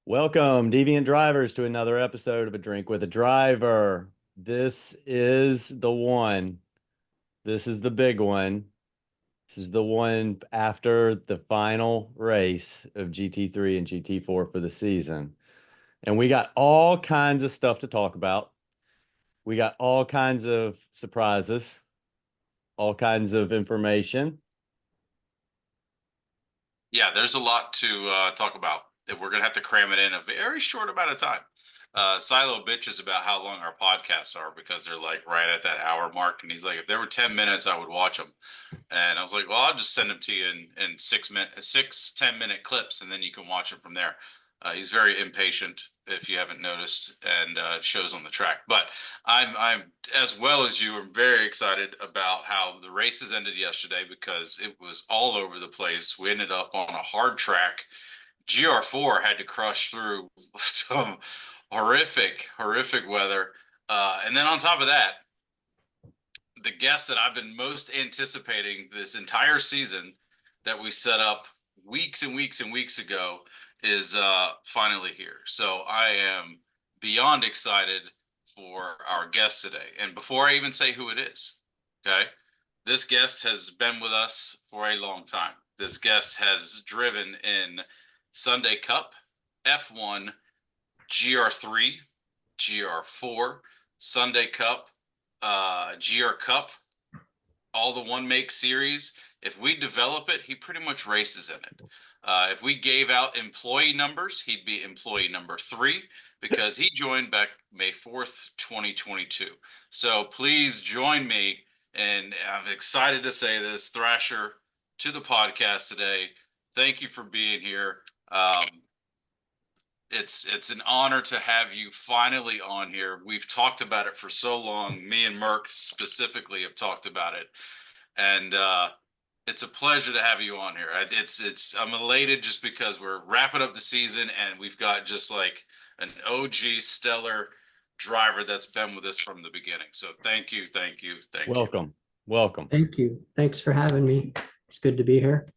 Welcome, Deviant Drivers, to another episode of A Drink with a Driver. This is the one. This is the big one. This is the one after the final race of GT3 and GT4 for the season. And we got all kinds of stuff to talk about. We got all kinds of surprises, all kinds of information. Yeah, there's a lot to talk about that we're going to have to cram it in a very short amount of time. Silo bitches about how long our podcasts are because they're like right at that hour mark. And he's like, if there were 10 minutes, I would watch them. And I was like, well, I'll just send them to you in 10-minute clips, and then you can watch them from there. He's very impatient, if you haven't noticed, and it shows on the track. But I'm as well as you, I'm very excited about how the races ended yesterday because it was all over the place. We ended up on a hard track. GR4 had to crush through some horrific weather. And then on top of that, the guest that I've been most anticipating this entire season that we set up weeks and weeks and weeks ago is finally here. So I am beyond excited for our guest today. And before I even say who it is, okay, this guest has been with us for a long time. This guest has driven in Sunday Cup, F1, GR3, GR4, Sunday Cup, GR Cup, all the one make series. If we develop it, he pretty much races in it. If we gave out employee numbers, he'd be employee number 3 because he joined back May 4th, 2022. So please join me, and I'm excited to say this, Thrasher, to the podcast today. Thank you for being here. It's an honor to have you finally on here. We've talked about it for so long. Me and Merck specifically have talked about it, and it's a pleasure to have you on here. I'm elated just because we're wrapping up the season and we've got just like an OG stellar driver that's been with us from the beginning. So thank you. Welcome. Welcome. Thank you. Thanks for having me. It's good to be here.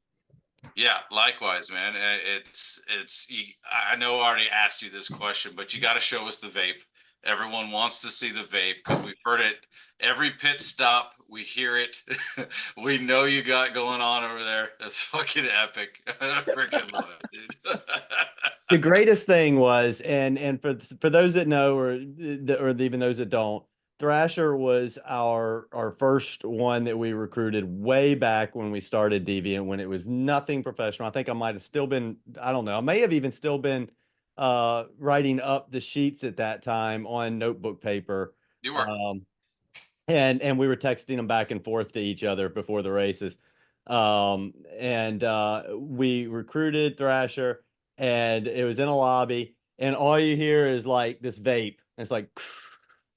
Yeah, likewise, man. I know I already asked you this question, but you got to show us the vape. Everyone wants to see the vape because we've heard it every pit stop. We hear it. We know you got going on over there. That's fucking epic. I freaking love it, dude. The greatest thing was, and for those that know, or even those that don't, Thrasher was our first one that we recruited way back when we started Deviant, when it was nothing professional. I think I might have still been, I don't know, I may have even still been writing up the sheets at that time on notebook paper. You were. And we were texting them back and forth to each other before the races. And we recruited Thrasher, and it was in a lobby, and all you hear is like this vape. And it's like,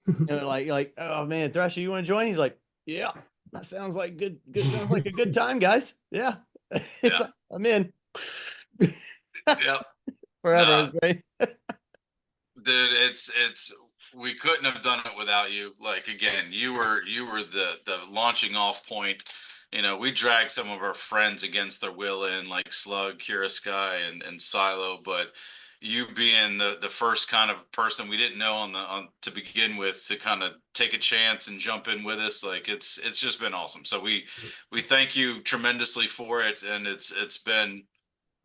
like, oh man, Thrasher, you want to join? He's like, yeah, that sounds like sounds like a good time, guys. Yeah, it's Yeah. like, I'm in. Yep. Forever. Nah, dude, it's we couldn't have done it without you. Like again, you were the launching off point. You know, we dragged some of our friends against their will in, like Slug, Kira Sky, and Silo, but you being the first kind of person we didn't know on to begin with to kind of take a chance and jump in with us, like it's just been awesome. So we thank you tremendously for it, and it's been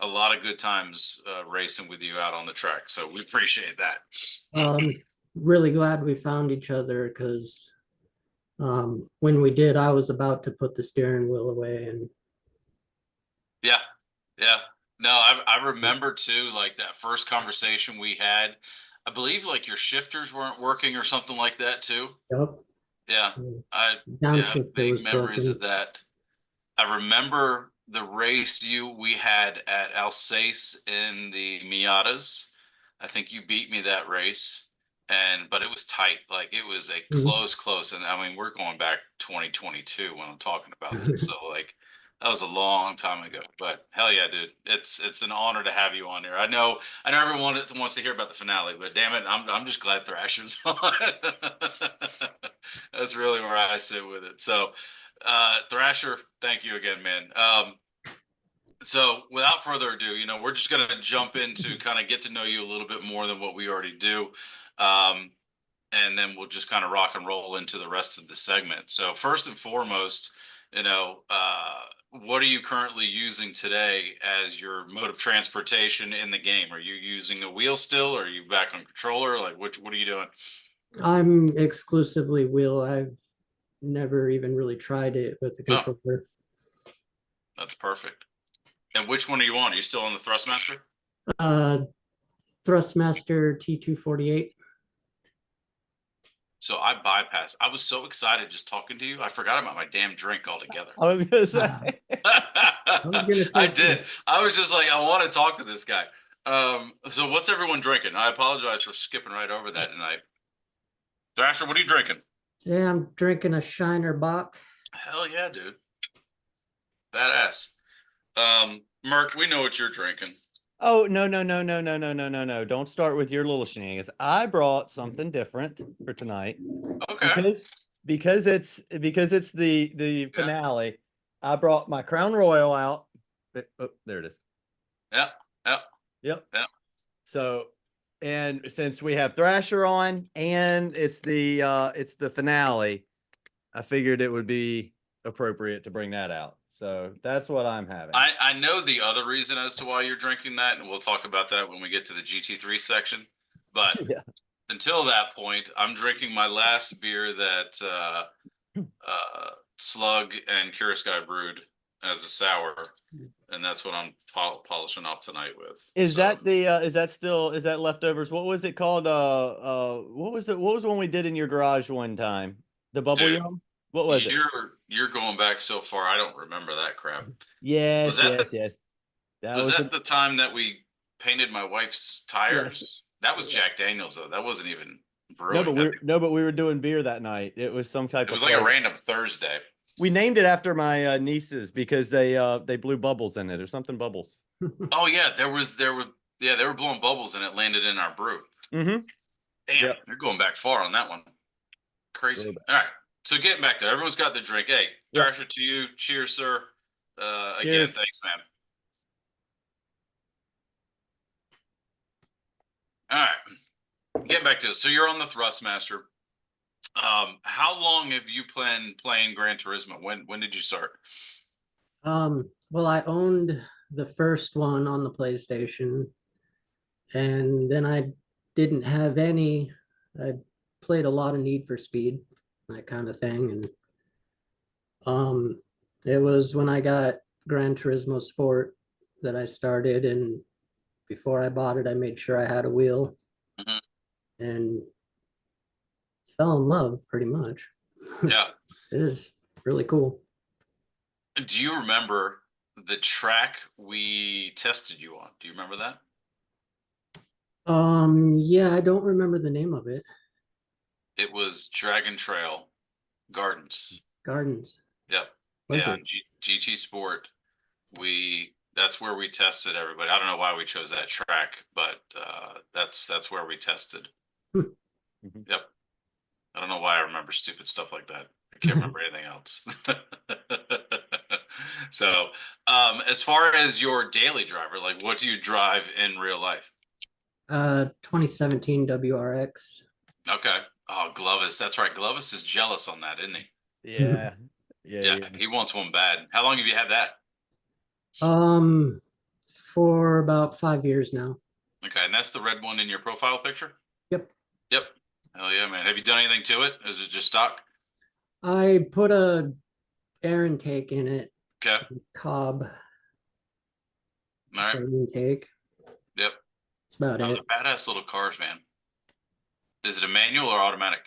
a lot of good times racing with you out on the track. So we appreciate that. Really glad we found each other because when we did, I was about to put the steering wheel away, and Yeah, yeah. No, I remember too, like that first conversation we had. I believe like your shifters weren't working or something like that too. yep, Yeah, I yeah, downshifter vague was memories broken. of that. I remember the race we had at Alsace in the Miatas. I think you beat me that race, and but it was tight. Like it was a Mhm. close, and I mean we're going back 2022 when I'm talking about this. So like that was a long time ago. But hell yeah, dude, it's an honor to have you on here. I know everyone wants to hear about the finale, but damn it, I'm just glad Thrasher's on. That's really where I sit with it. So Thrasher, thank you again, man. So without further ado, we're just going to jump into kind of get to know you a little bit more than what we already do. Um, and then we'll just kind of rock and roll into the rest of the segment. So first and foremost, what are you currently using today as your mode of transportation in the game? Are you using a wheel still, or are you back on controller? Like, what are you doing? I'm exclusively wheel. I've never even really tried it with the Oh, controller. that's perfect. And which one are you on? Are you still on the Thrustmaster? Uh, Thrustmaster T248. So I bypassed. I was so excited just talking to you. I forgot about my damn drink altogether. I was gonna say. I was gonna say I too. did. I was just like, I want to talk to this guy. So what's everyone drinking? I apologize for skipping right over that tonight. Thrasher, what are you drinking? Yeah, I'm drinking a Shiner Bock. Hell yeah, dude. Badass. Merc, we know what you're drinking. Oh, no, no, no, no, no, no, no, no, no. Don't start with your little shenanigans. I brought something different for tonight Okay. because it's the Yeah. finale. I brought my Crown Royal out. Oh, there it is. Yep. Yep. Yep. Yep. So, and since we have Thrasher on and it's the finale, I figured it would be appropriate to bring that out. So that's what I'm having. I know the other reason as to why you're drinking that, and we'll talk about that when we get to the GT3 section. But Yeah. until that point, I'm drinking my last beer that Slug and Kuroskai brewed as a sour, and that's what I'm polishing off tonight with. Is So, that the is that leftovers? What was it called? What was the one we did in your garage one time? The bubble dude, yum? What was it? you're going back so far. I don't remember that crap. Was Yes, that the yes, yes. That was was that the time that we painted my wife's yes. tires? That was Yeah. Jack Daniels though. That wasn't even No, brewing. but we were doing beer that night. It was some type It of was like a flavor. random Thursday. We named it after my nieces because they blew bubbles in it or something bubbles. Oh yeah, they were blowing bubbles and it landed in our brew. Mm-hmm. Damn, Yep. you're going back far on that one. Crazy. Really bad. All right. So getting back to it, everyone's got their drink. Hey, Yep. Thrasher, to you. Cheers, sir. Again, Cheers. thanks, man. All right. Getting back to it. So you're on the Thrustmaster. How long have you been playing Gran Turismo? When did you start? Well, I owned the first one on the PlayStation, and then I didn't have any. I played a lot of Need for Speed, that kind of thing, and it was when I got Gran Turismo Sport that I started, and before I bought it, I made sure I had a wheel Mhm. and fell in love pretty much. Yeah. It is really cool. Do you remember the track we tested you on? Do you remember that? Yeah, I don't remember the name of it. It was Dragon Trail Gardens. Gardens. Yep. Was Yeah, it? GT Sport. That's where we tested everybody. I don't know why we chose that track, but that's where we tested. Hmm. Yep. I don't know why I remember stupid stuff like that. I can't remember anything else. So, as far as your daily driver, like what do you drive in real life? 2017 WRX. Okay. Oh, Glovis. That's right. Glovis is jealous on that, isn't he? Yeah. Yeah. Yeah, Yeah. he wants one bad. How long have you had that? For about 5 years now. Okay, and that's the red one in your profile picture? Yep. Yep. Hell yeah, man. Have you done anything to it? Is it just stock? I put a air intake in it, Okay. Cobb All right. air intake. Yep. That's about Oh, it. the badass little cars, man. Is it a manual or automatic?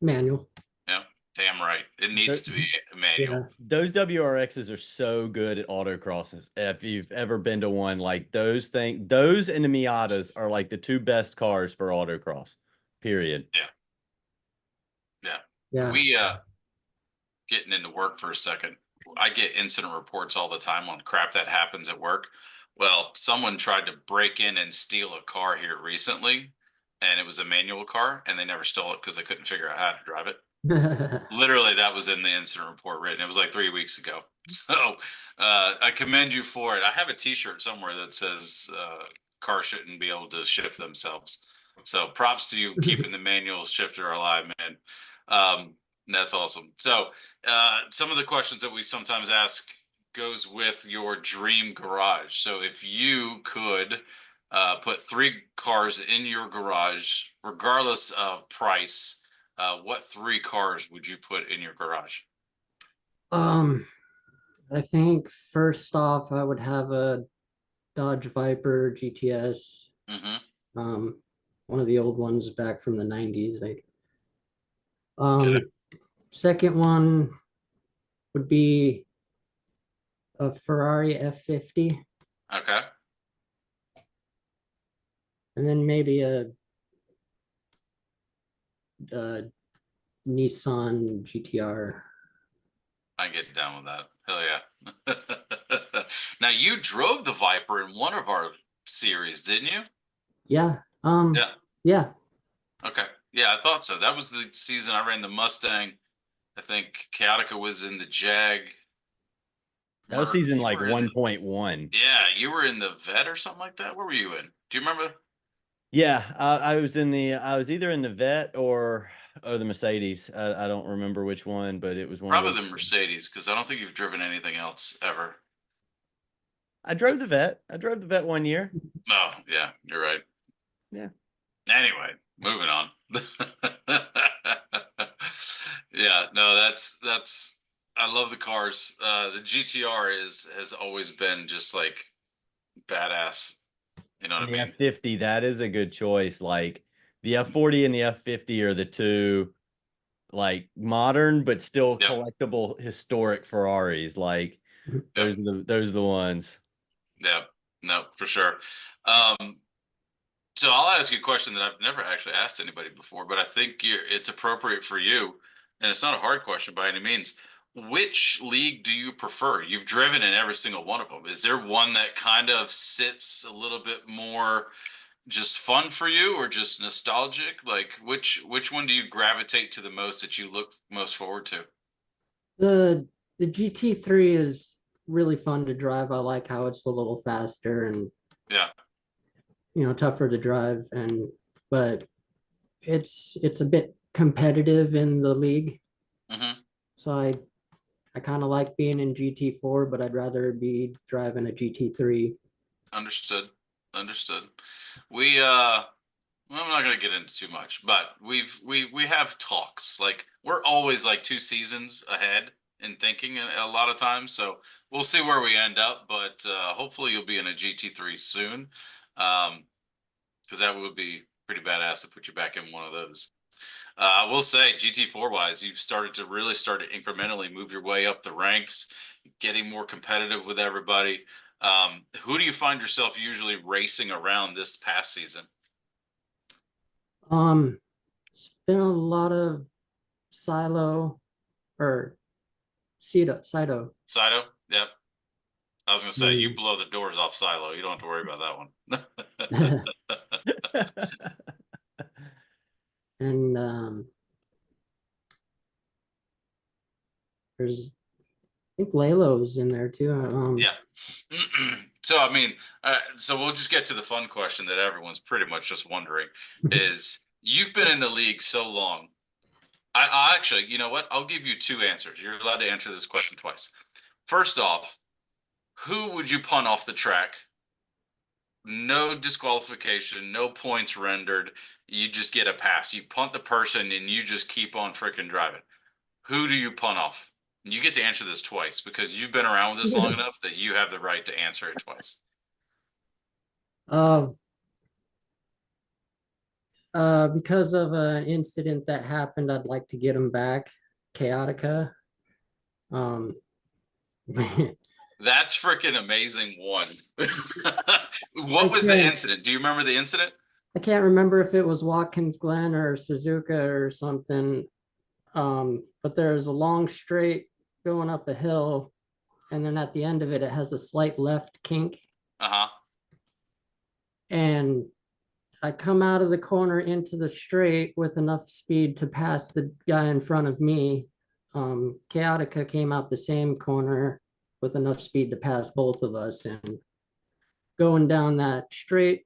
Manual. Yeah. Damn right. It needs to be a manual. Yeah. Those WRXs are so good at autocrosses. If you've ever been to one, like those and the Miatas are like the two best cars for autocross. Period. Yeah. Yeah. We getting into work for a second. I get incident reports all the time on crap that happens at work. Well, someone tried to break in and steal a car here recently, and it was a manual car, and they never stole it because they couldn't figure out how to drive it. Literally, that was in the incident report written. It was like 3 weeks ago. So I commend you for it. I have a T-shirt somewhere that says cars shouldn't be able to shift themselves. So props to you keeping the manual shifter alive, man. That's awesome. So some of the questions that we sometimes ask goes with your dream garage. So if you could put 3 cars in your garage, regardless of price, what 3 cars would you put in your garage? Um, I think first off, I would have a Dodge Viper GTS. Hmm. One of the old ones back from the 90s. Okay. Second one would be a Ferrari F50, Okay. and then maybe a Nissan GTR. I get down with that. Hell yeah. Now you drove the Viper in one of our series, didn't you? Yeah. Yeah. Yeah. Okay. Yeah, I thought so. That was the season I ran the Mustang. I think Chaotica was in the Jag. That was Mark, season you like were in the- 1.1. Yeah, you were in the Vet or something like that. Where were you in? Do you remember? Yeah, I was either in the Vet or the Mercedes. I don't remember which one, but it was one of Probably those. the Mercedes, because I don't think you've driven anything else ever. I drove the Vet. I drove the Vet one year. Oh, yeah, you're right. Yeah. Anyway, moving on. Yeah, no, that's I love the cars. The GTR has always been just like badass. You know what I And the mean? F50, that is a good choice. Like the F40 and the F50 are the two like modern but still Yep. collectible historic Ferraris. Like Yep. those are the ones. Yeah, no, for sure. Um, so I'll ask you a question that I've never actually asked anybody before, but I think it's appropriate for you, and it's not a hard question by any means. Which league do you prefer? You've driven in every single one of them. Is there one that kind of sits a little bit more just fun for you, or just nostalgic? Like which one do you gravitate to the most, that you look most forward to? The GT3 is really fun to drive. I like how it's a little faster and Yeah. tougher to drive, but it's a bit competitive in the league. Hmm. So I kind of like being in GT4, but I'd rather be driving a GT3. Understood. Understood. We well, I'm not gonna get into too much, but we have talks. Like we're always like 2 seasons ahead in thinking a lot of times. So we'll see where we end up. But hopefully you'll be in a GT3 soon, because that would be pretty badass to put you back in one of those. I will say GT4 wise, you've started to really start to incrementally move your way up the ranks, getting more competitive with everybody. Who do you find yourself usually racing around this past season? It's been a lot of Silo or Sido. Saito? Yep. I was gonna say you Mm. blow the doors off Silo. You don't have to worry about that one. And there's I think Lalo's in there too. Yeah. So I mean, so we'll just get to the fun question that everyone's pretty much just wondering: is you've been in the league so long. I actually, you know what? I'll give you 2 answers. You're allowed to answer this question twice. First off, who would you punt off the track? No disqualification, no points rendered. You just get a pass. You punt the person and you just keep on freaking driving. Who do you punt off? And you get to answer this twice because you've been around with this long enough that you have the right to answer it twice. uh, because of an incident that happened, I'd like to get him back. Chaotica. Um, That's freaking amazing one. What was the incident? Do you remember the incident? I can't remember if it was Watkins Glen or Suzuka or something. But there's a long straight going up a hill, and then at the end of it, it has a slight left kink. Uh-huh. And I come out of the corner into the straight with enough speed to pass the guy in front of me. Chaotica came out the same corner with enough speed to pass both of us, and going down that straight,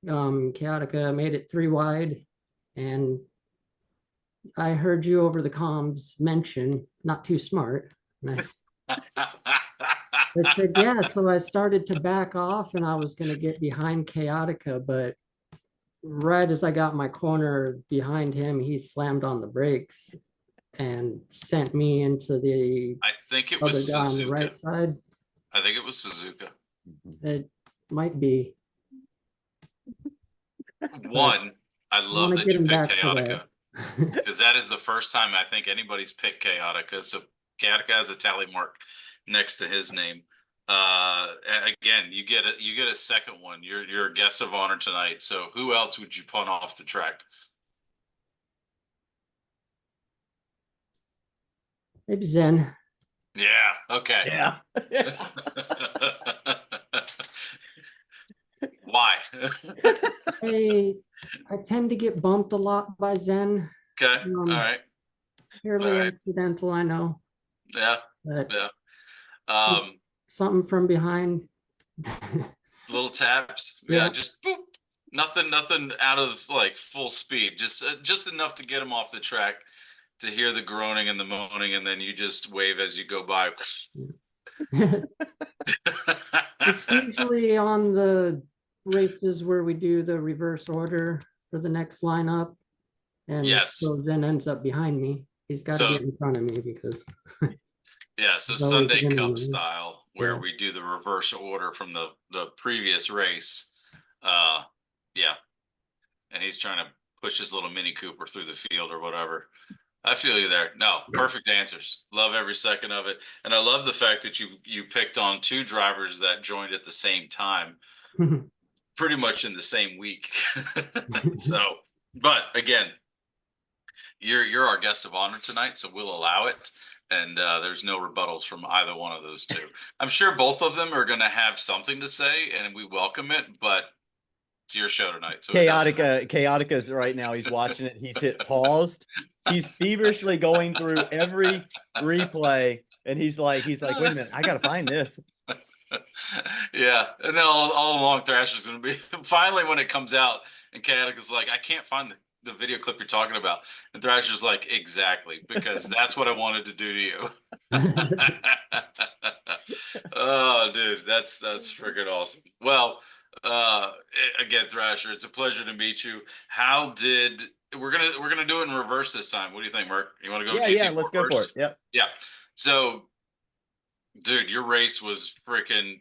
Chaotica made it 3 wide, and I heard you over the comms mention not too smart. And I said, yeah. So I started to back off and I was going to get behind Chaotica, but right as I got my corner behind him, he slammed on the brakes and sent me into the I think it other was guy on the Suzuka. right side. I think it was Suzuka. It might be. One, I love wanna that get you him picked back for Chaotica that. because that is the first time I think anybody's picked Chaotica. So Chaotica has a tally mark next to his name. Again, you get a second one. You're a guest of honor tonight. So who else would you punt off the track? Maybe Zen. Yeah. Okay. Yeah. Why? I tend to get bumped a lot by Zen. Okay. All right. Purely All right. accidental, I know. Yeah. But Yeah. something from behind. Little taps. Yeah. Yeah. Just boop. Nothing out of like full speed. Just enough to get him off the track to hear the groaning and the moaning, and then you just wave as you go by. It's usually on the races where we do the reverse order for the next lineup. And Yes. so Zen ends up behind me. He's got to So- get in front of me because Yeah, so It's always Sunday gonna Cup lose. style, where Yeah. we do the reverse order from the previous race. Yeah. And he's trying to push his little Mini Cooper through the field or whatever. I feel you there. No, perfect answers. Love every second of it. And I love the fact that you picked on 2 drivers that joined at the same time, pretty much in the same week. So, but again, you're our guest of honor tonight, so we'll allow it. And there's no rebuttals from either one of those 2. I'm sure both of them are going to have something to say, and we welcome it. But it's your show tonight, so Chaotica's right now. He's watching it. He's hit paused. He's feverishly going through every replay, and he's like, wait a minute, I gotta find this. Yeah, and then all along Thrasher's going to be finally when it comes out, and Chaotica's like, I can't find the video clip you're talking about, and Thrasher's like, exactly, because that's what I wanted to do to you. Oh, dude, that's freaking awesome. Well, again, Thrasher, it's a pleasure to meet you. We're gonna do it in reverse this time. What do you think, Merc? You want to go? Yeah, let's go for it. Yep. Yeah. So, dude, your race was freaking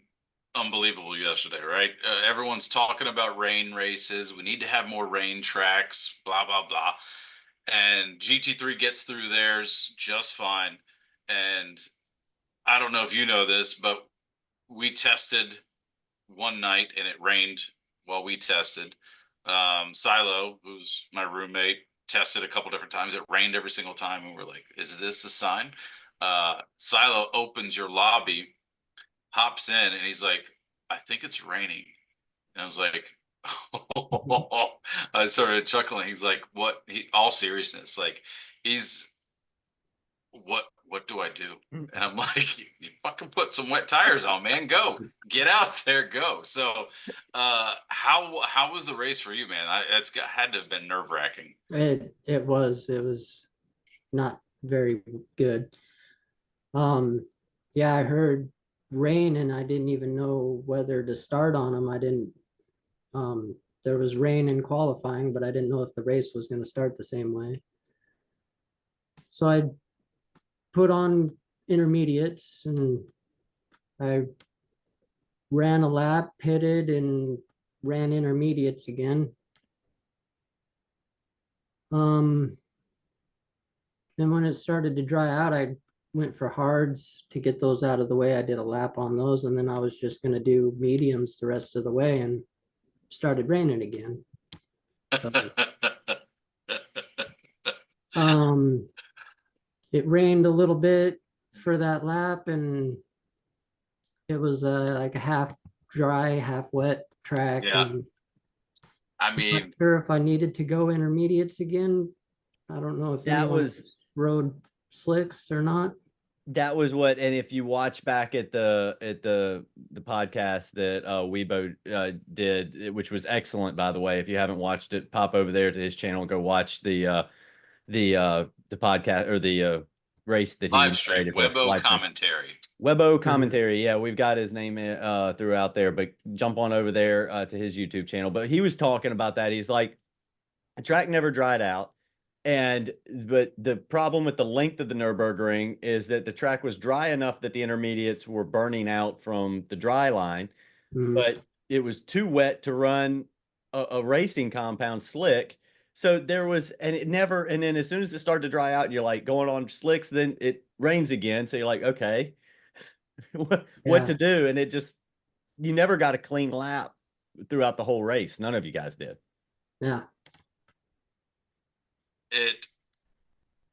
unbelievable yesterday, right? Everyone's talking about rain races. We need to have more rain tracks, blah, blah, blah. And GT3 gets through theirs just fine. And I don't know if you know this, but we tested one night and it rained while we tested. Silo, who's my roommate, tested a couple different times. It rained every single time. And we're like, is this a sign? Silo opens your lobby, hops in, and he's like, I think it's raining. And I was like, I started chuckling. He's like, what? All seriousness, like, what do I do? And I'm like, you fucking put some wet tires on, man. Go, get out there, go. So how was the race for you, man? Had to have been nerve-wracking. it was not very good. Yeah, I heard rain and I didn't even know whether to start on them. I didn't there was rain in qualifying, but I didn't know if the race was going to start the same way. So I put on intermediates and I ran a lap, pitted, and ran intermediates again. Then when it started to dry out, I went for hards to get those out of the way. I did a lap on those, and then I was just going to do mediums the rest of the way, and started raining again. It rained a little bit for that lap, and it was like a half dry, half wet track. Yeah. And I I'm not mean, sure if I needed to go intermediates again. I don't know if That anyone was else rode slicks or not. that was what, and if you watch back at the podcast that Weibo did, which was excellent, by the way. If you haven't watched it, pop over there to his channel and go watch the podcast, or the race that he live stream, narrated for us, Webbo live stream. commentary. Webbo Mhm. commentary. Yeah, we've got his name throughout there, but jump on over there to his YouTube channel. But he was talking about that. He's like, the track never dried out. But the problem with the length of the Nürburgring is that the track was dry enough that the intermediates were burning out from the dry line, Mhm. but it was too wet to run a racing compound slick. So there was, and it never, and then as soon as it started to dry out, you're like going on slicks, then it rains again. So you're like, okay, what Yeah. to do? And it just, you never got a clean lap throughout the whole race. None of you guys did. Yeah.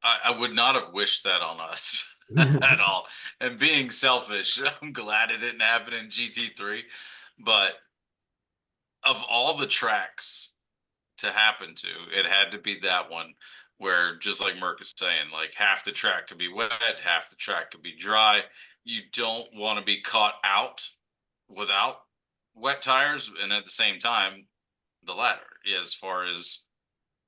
I would not have wished that on us at all. And being selfish, I'm glad it didn't happen in GT3. But of all the tracks to happen to, it had to be that one where, just like Merc is saying, like half the track could be wet, half the track could be dry. You don't want to be caught out without wet tires, and at the same time, the latter, as far as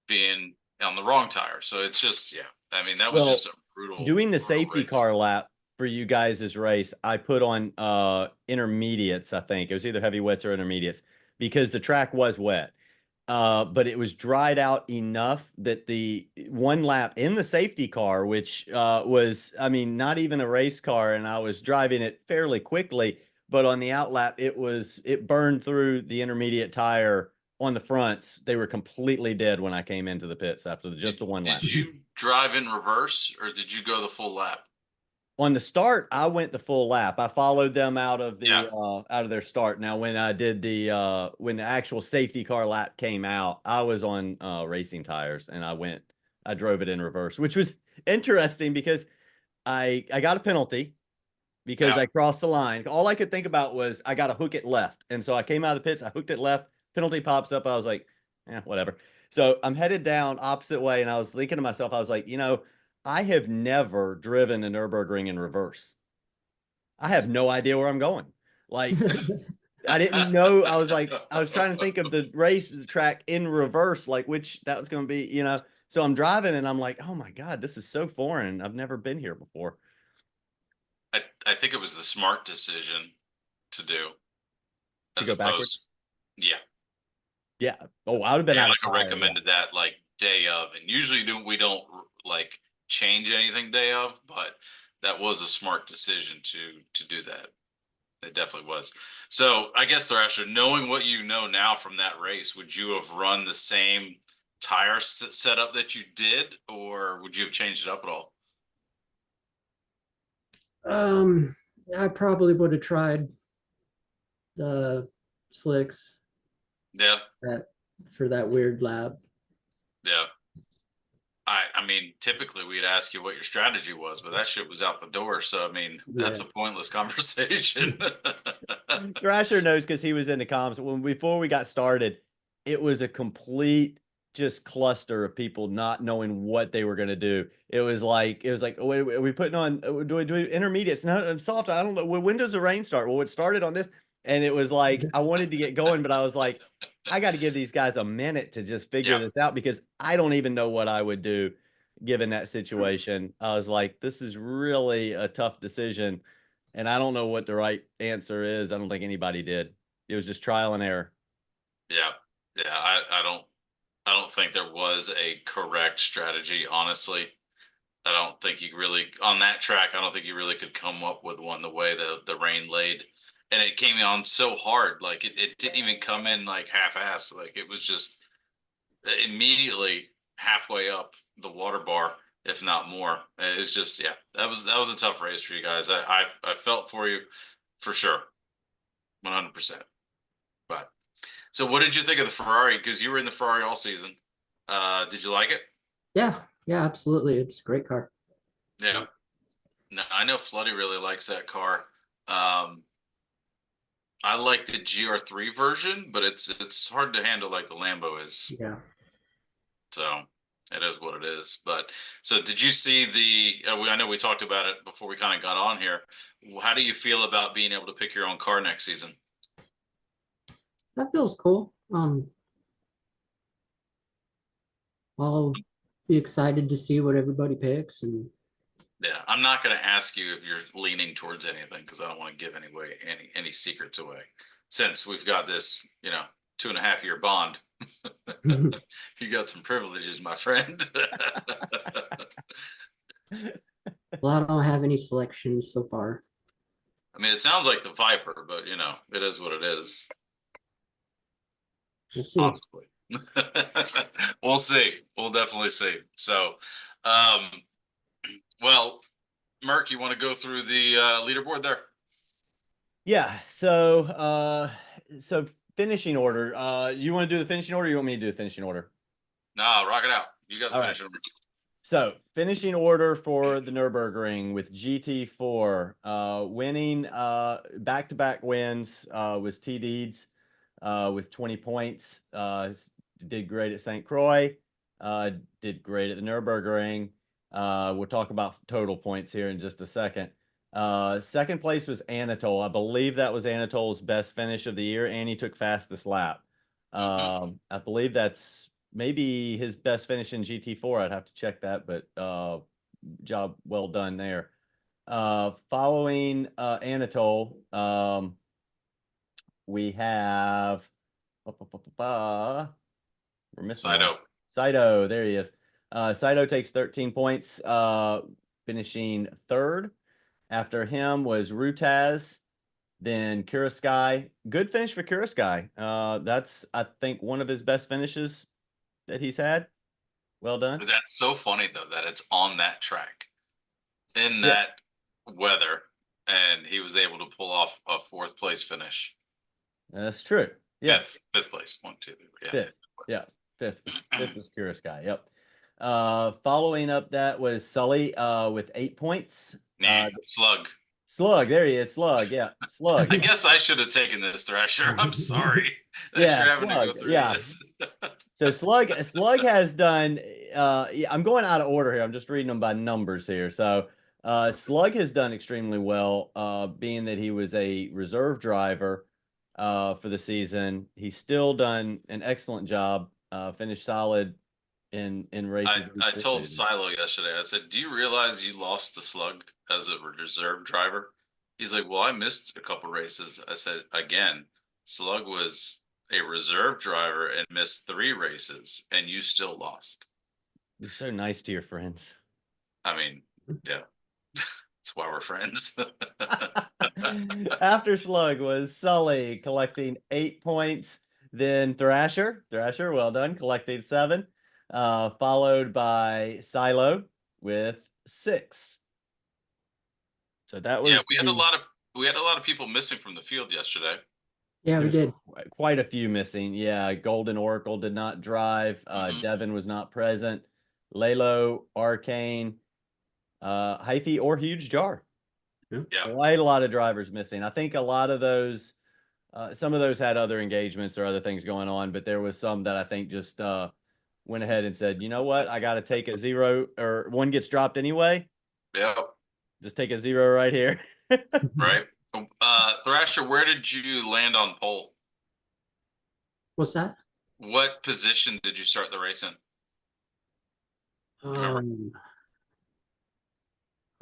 being on the wrong tire. So it's just, yeah. I mean, that was Well, just a brutal doing the brutal safety race. car lap for you guys' race, I put on intermediates, I think. It was either heavy wets or intermediates, because the track was wet. But it was dried out enough that the one lap in the safety car, which was, I mean, not even a race car, and I was driving it fairly quickly, but on the outlap, it burned through the intermediate tire on the fronts. They were completely dead when I came into the pits after just the one lap. Did you drive in reverse, or did you go the full lap? On the start, I went the full lap. I followed them out of the Yeah. out of their start. Now, when I did when the actual safety car lap came out, I was on racing tires, and I drove it in reverse, which was interesting because I got a penalty because Yeah. I crossed the line. All I could think about was I got to hook it left, and so I came out of the pits. I hooked it left. Penalty pops up. I was like, whatever. So I'm headed down opposite way, and I was thinking to myself, I was like, I have never driven a Nürburgring in reverse. I have no idea where I'm going. Like, I didn't know. I was trying to think of the track in reverse, like which that was going to be. So I'm driving and I'm like, oh my God, this is so foreign. I've never been here before. I think it was the smart decision to do, To as go backwards? opposed, yeah. Yeah. Oh, I would have been out of I fire, yeah. recommended that like day of, and usually we don't like change anything day of, but that was a smart decision to do that. It definitely was. So I guess, Thrasher, knowing what you know now from that race, would you have run the same tire setup that you did, or would you have changed it up at all? I probably would have tried the slicks Yeah, for that weird lab. yeah. I mean, typically we'd ask you what your strategy was, but that shit was out the door. So I mean, that's a pointless conversation. Thrasher knows because he was in the comms. Before we got started, it was a complete just cluster of people not knowing what they were going to do. It was like, wait, are we putting on, do we intermediates? No, soft. I don't know. When does the rain start? Well, it started on this. And it was like, I wanted to get going, but I was like, I got to give these guys a minute to just figure this out, because I don't even know what I would do given that situation. I was like, this is really a tough decision, and I don't know what the right answer is. I don't think anybody did. It was just trial and error. Yeah. Yeah. I don't think there was a correct strategy, honestly. I don't think you really, on that track, I don't think you really could come up with one the way the rain laid. And it came on so hard. Like it didn't even come in like half-ass. Like it was just immediately halfway up the water bar, if not more. It's just, yeah, that was a tough race for you guys. I felt for you for sure. 100%. But so what did you think of the Ferrari? Because you were in the Ferrari all season. Did you like it? Yeah, absolutely. It's a great car. Yeah. No, I know Floody really likes that car. I like the GR3 version, but it's hard to handle like the Lambo is. Yeah. So it is what it is. But so did you see the? I know we talked about it before we kind of got on here. How do you feel about being able to pick your own car next season? That feels cool. I'll be excited to see what everybody picks, and Yeah, I'm not going to ask you if you're leaning towards anything because I don't want to give any secrets away. Since we've got this, 2.5 year bond, you got some privileges, my friend. well, I don't have any selections so far. I mean, it sounds like the Viper, but it is what it is. We'll see. Possibly. We'll see. We'll definitely see. So, um, well, Merc, you want to go through the leaderboard there? Yeah. So finishing order. You want to do the finishing order? Or you want me to do the finishing order? No, rock it out. You got the All finish right. order. So finishing order for the Nürburgring with GT4, winning back-to-back wins was T Deeds with 20 points. Did great at St. Croix. Did great at the Nürburgring. We'll talk about total points here in just a second. Second place was Anatole. I believe that was Anatole's best finish of the year, and he took fastest lap. I believe that's maybe his best finish in GT4. I'd have to check that, but job well done there. Following Anatole, we have we're missing one. Saito, there he is. Saito takes 13 points, finishing third. After him was Rutaz, then Kuraskai. Good finish for Kuraskai. That's, I think, one of his best finishes that he's had. Well done. But that's so funny though that it's on that track in that weather, and he was able to pull off a fourth place finish. That's true. Yeah. Fifth place. 1, 2, 3. Fifth. Yeah. Fifth was Kuraskai. Yep. Following up that was Sully with 8 points. Slug, there he is. Slug, yeah, Slug. I guess I should have taken this, Thrasher. I'm sorry. Thanks for having to go through this. So Slug has done. I'm going out of order here. I'm just reading them by numbers here. So Slug has done extremely well, being that he was a reserve driver for the season. He's still done an excellent job. Finished solid in races. I told Silo yesterday. I said, "Do you realize you lost to Slug as a reserve driver?" He's like, "Well, I missed a couple races." I said, "Again, Slug was a reserve driver and missed 3 races, and you still lost." You're so nice to your friends. I mean, yeah, that's why we're friends. After Slug was Sully collecting 8 points. Then Thrasher, well done, collecting 7. Followed by Silo with 6. So that was we had a lot of people missing from the field yesterday. Yeah, we did. Quite a few missing. Yeah, Golden Oracle did not drive. Devin was not present. Lalo, Arcane, Hyphy, or Huge Jar. Yeah, quite a lot of drivers missing. I think a lot of those, some of those had other engagements or other things going on, but there was some that I think just went ahead and said, you know what, I got to take a 0 or 1 gets dropped anyway. Yeah. Just take a 0 right here. Right. Thrasher, where did you land on pole? What's that? What position did you start the race in? I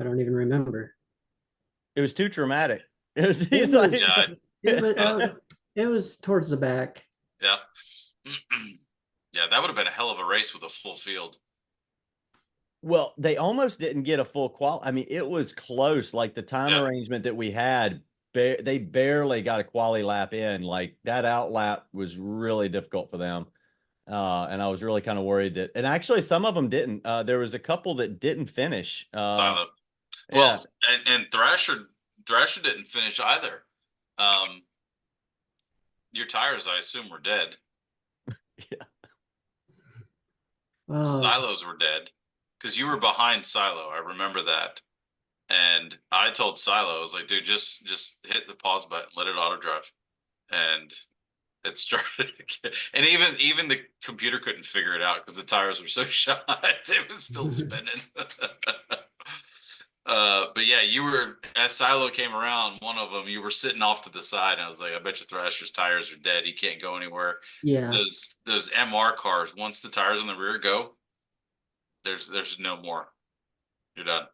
don't even remember. It was too traumatic. It was towards the back. Yeah. Yeah, that would have been a hell of a race with a full field. Well, they almost didn't get a full qual. I mean, it was close. Like the time arrangement that we had, they barely got a quali lap in. Like that out lap was really difficult for them. And I was really kind of worried that, and actually some of them didn't. There was a couple that didn't finish. Well, and Thrasher didn't finish either. Your tires, I assume, were dead. Yeah. Silos were dead because you were behind Silo. I remember that. And I told Silo, I was like, dude, just hit the pause button, let it auto drive. and it started and even the computer couldn't figure it out because the tires were so shot. It was still spinning. But yeah, you were as Silo came around, one of them, you were sitting off to the side. And I was like, I bet you Thrasher's tires are dead. He can't go anywhere. Yeah. Those MR cars, once the tires on the rear go, there's no more. You're done.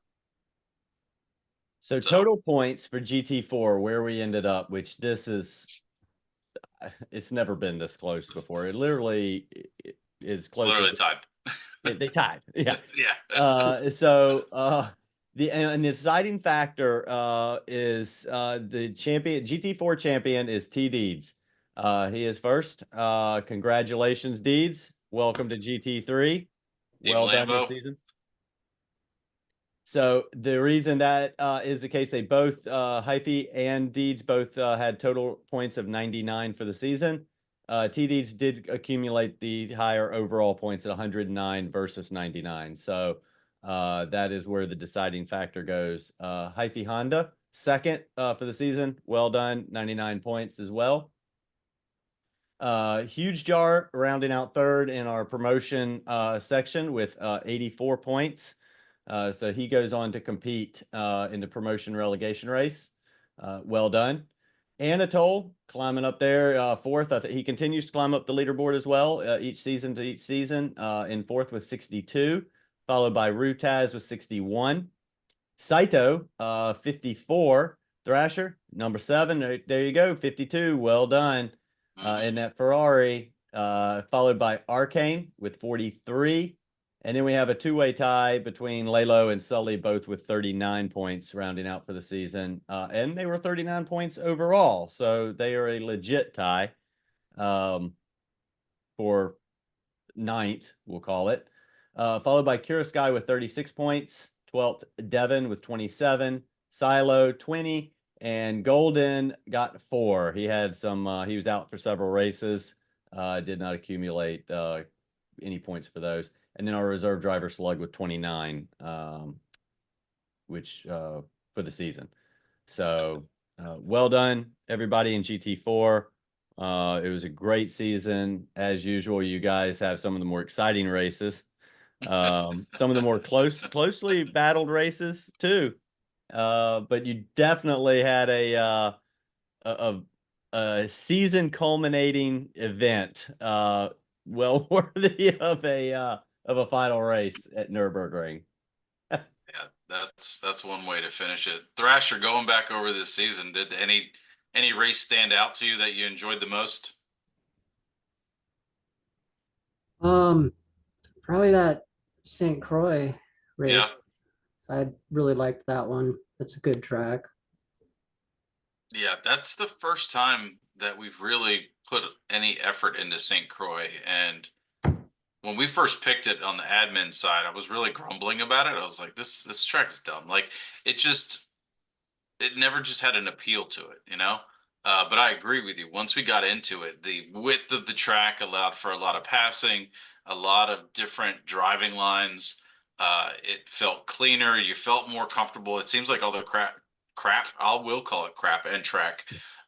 So total points for GT4, where we ended up, which this is, it's never been this close before. It literally is close. Literally tied. They tied. Yeah. Yeah. The deciding factor is the champion, GT4 champion is T Deeds. He is first. Congratulations, Deeds. Welcome to GT3. Well done this season. So the reason that is the case, they both, Hyphy and Deeds both had total points of 99 for the season. T Deeds did accumulate the higher overall points at 109 versus 99. So that is where the deciding factor goes. Hyphy Honda, second for the season. Well done, 99 points as well. Huge Jar rounding out third in our promotion section with 84 points. So he goes on to compete in the promotion relegation race. Well done. Anatole climbing up there, fourth. I think he continues to climb up the leaderboard as well, each season to each season, in fourth with 62, followed by Rutaz with 61. Saito, 54. Thrasher, number 7. There you go, 52. Well done. In that Ferrari, followed by Arcane with 43. And then we have a two-way tie between Lalo and Sully, both with 39 points rounding out for the season. And they were 39 points overall. So they are a legit tie for 9th, we'll call it. Followed by Kuroskai with 36 points. 12th, Devin with 27. Silo, 20. And Golden got 4. He had some, he was out for several races. Did not accumulate any points for those. And then our reserve driver Slug with 29, which for the season. So well done, everybody in GT4. It was a great season. As usual, you guys have some of the more exciting races. Some of the more closely battled races too. But you definitely had a season culminating event, well worthy of a final race at Nürburgring. Yeah, that's one way to finish it. Thrasher, going back over this season, did any race stand out to you that you enjoyed the most? Probably that St. Croix race. Yeah. I really liked that one. It's a good track. Yeah, that's the first time that we've really put any effort into St. Croix. And when we first picked it on the admin side, I was really grumbling about it. I was like, this track is dumb. Like it never just had an appeal to it, you know? But I agree with you. Once we got into it, the width of the track allowed for a lot of passing, a lot of different driving lines. It felt cleaner. You felt more comfortable. It seems like all the crap, I will call it crap and track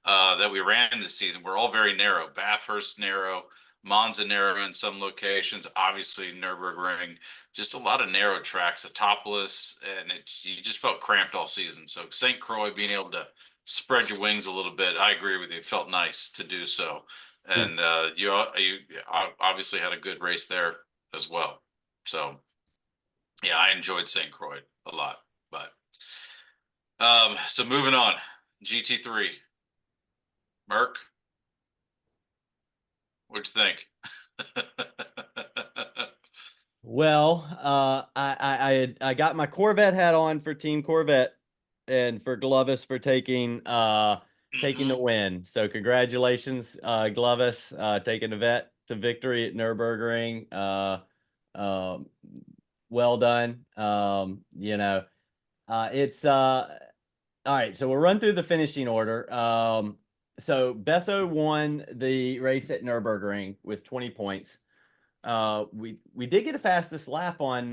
that we ran this season were all very narrow. Bathurst narrow, Monza narrow in some locations, obviously Nürburgring, just a lot of narrow tracks, a topless, and you just felt cramped all season. So St. Croix being able to spread your wings a little bit, I agree with you. It felt nice to do so. And you obviously had a good race there as well. So yeah, I enjoyed St. Croix a lot. But so moving on, GT3. Merc, what'd you think? Well, I got my Corvette hat on for Team Corvette, and for Glovis for taking the win. So congratulations, Glovis, taking the vet to victory at Nürburgring. Well done. You know, it's all right. So we'll run through the finishing order. So Besso won the race at Nürburgring with 20 points. We did get a fastest lap on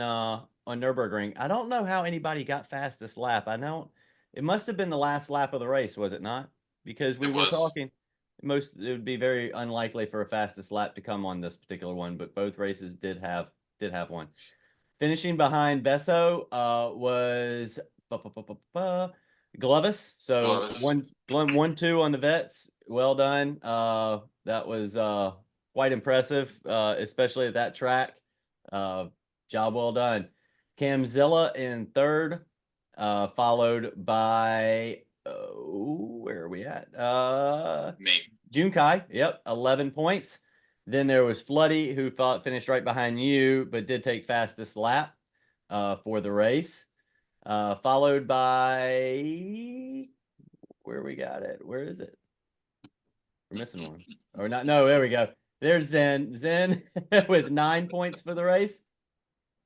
Nürburgring. I don't know how anybody got fastest lap. I know it must have been the last lap of the race, was it not? Because we were talking. it would be very unlikely for a fastest lap to come on this particular one, but both races did have one. Finishing behind Besso was Glovis. So Glovis. 1-2 on the vets. Well done. That was quite impressive, especially at that track. Job well done. Camzilla in third, followed by where are we at? Me. Junkai, yep, 11 points. Then there was Floody, who finished right behind you, but did take fastest lap for the race. Followed by where we got it. Where is it? We're missing one. Or not? No, there we go. There's Zen. Zen with 9 points for the race.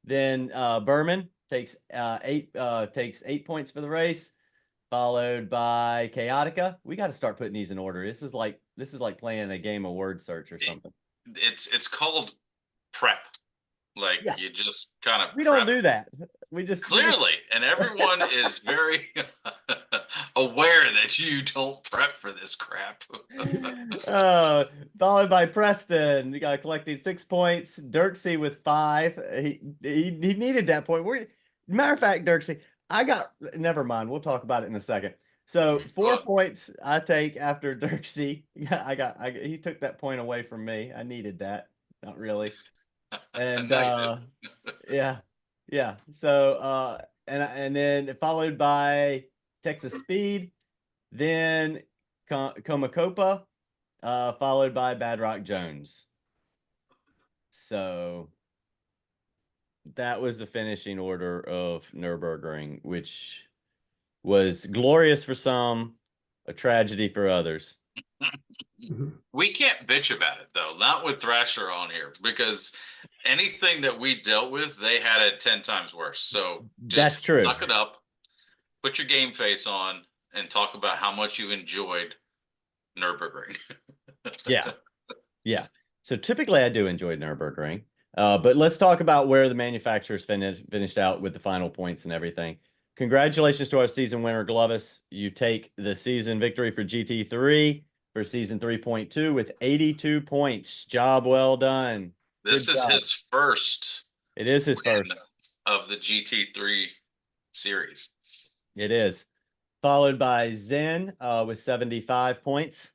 Then Berman takes 8 points for the race, followed by Chaotica. We got to start putting these in order. This is like playing a game of word search or something. It's called prep. Like Yeah. you just kind of We don't do that. We just clearly, and everyone is very aware that you don't prep for this crap. Followed by Preston. We got collecting 6 points. Dirksey with 5. He needed that point. Matter of fact, Dirksey, never mind. We'll talk about it in a second. So 4 points I take after Dirksey. He took that point away from me. I needed that. Not really. And yeah. So and then followed by Texas Speed, then Comacopa, followed by Bad Rock Jones. So that was the finishing order of Nürburgring, which was glorious for some, a tragedy for others. We can't bitch about it though, not with Thrasher on here, because anything that we dealt with, they had it 10 times worse. So just That's true. suck it up, put your game face on, and talk about how much you enjoyed Nürburgring. Yeah. So typically I do enjoy Nürburgring, but let's talk about where the manufacturers finished out with the final points and everything. Congratulations to our season winner, Glovis. You take the season victory for GT3 for season 3.2 with 82 points. Job well done. This is his first. It is his first of the GT3 series. It is. Followed by Zen with 75 points.